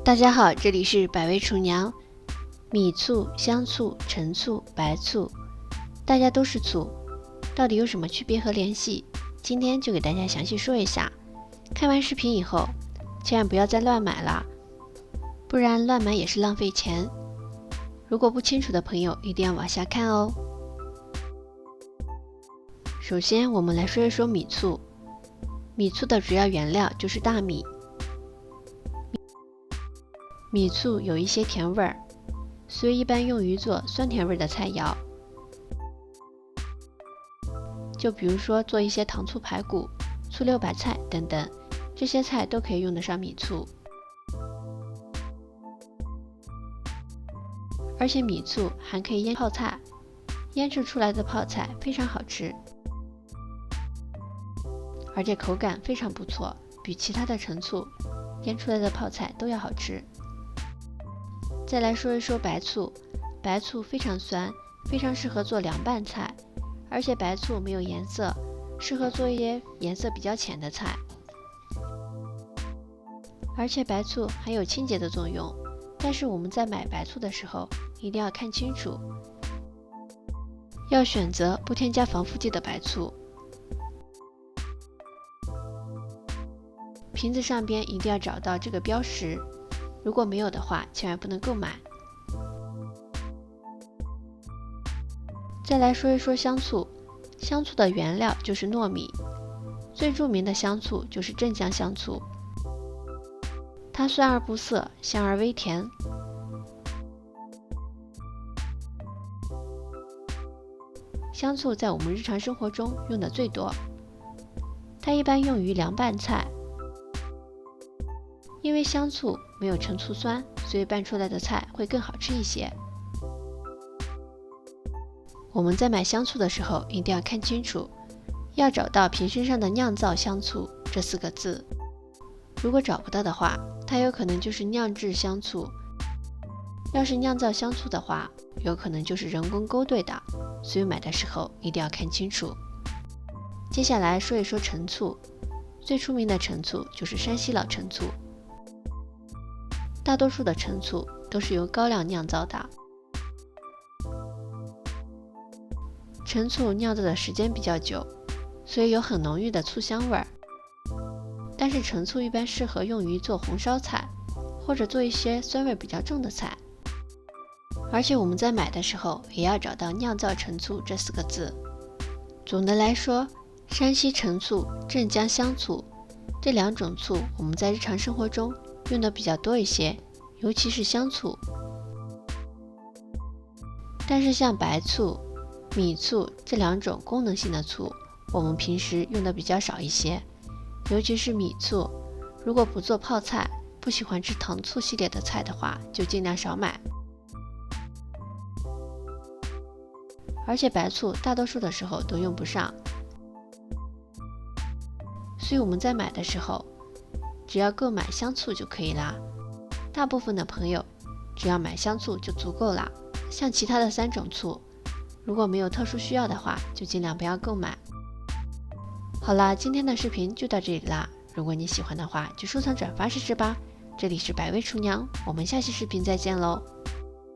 大家好，这里是百味厨娘。米醋、香醋、陈醋、白醋，大家都是醋，到底有什么区别和联系？今天就给大家详细说一下。看完视频以后，千万不要再乱买了，不然乱买也是浪费钱。如果不清楚的朋友，一定要往下看哦。首先，我们来说一说米醋。米醋的主要原料就是大米。米醋有一些甜味儿，所以一般用于做酸甜味的菜肴。就比如说做一些糖醋排骨、醋溜白菜等等，这些菜都可以用得上米醋。而且米醋还可以腌泡菜，腌制出来的泡菜非常好吃，而且口感非常不错，比其他的陈醋腌出来的泡菜都要好吃。再来说一说白醋，白醋非常酸，非常适合做凉拌菜，而且白醋没有颜色，适合做一些颜色比较浅的菜。而且白醋还有清洁的作用，但是我们在买白醋的时候一定要看清楚，要选择不添加防腐剂的白醋。瓶子上边一定要找到这个标识，如果没有的话，千万不能购买。再来说一说香醋，香醋的原料就是糯米，最著名的香醋就是镇江香醋，它酸而不涩，香而微甜。香醋在我们日常生活中用的最多，它一般用于凉拌菜。因为香醋没有陈醋酸，所以拌出来的菜会更好吃一些。我们在买香醋的时候一定要看清楚，要找到瓶身上的酿造香醋这4个字。如果找不到的话，它有可能就是酿制香醋，要是酿造香醋的话，有可能就是人工勾兑的，所以买的时候一定要看清楚。接下来说一说陈醋，最出名的陈醋就是山西老陈醋。大多数的陈醋都是由高粱酿造的，陈醋酿造的时间比较久，所以有很浓郁的醋香味儿。但是陈醋一般适合用于做红烧菜，或者做一些酸味比较重的菜。而且我们在买的时候也要找到酿造陈醋这4个字。总的来说，山西陈醋、镇江香醋这2种醋我们在日常生活中用的比较多一些，尤其是香醋。但是像白醋、米醋这2种功能性的醋，我们平时用的比较少一些，尤其是米醋，如果不做泡菜，不喜欢吃糖醋系列的菜的话，就尽量少买。而且白醋大多数的时候都用不上，所以我们在买的时候只要购买香醋就可以啦。大部分的朋友只要买香醋就足够了，像其他的3种醋，如果没有特殊需要的话，就尽量不要购买。好啦，今天的视频就到这里啦，如果你喜欢的话，就收藏转发试试吧。这里是百味厨娘，我们下期视频再见喽。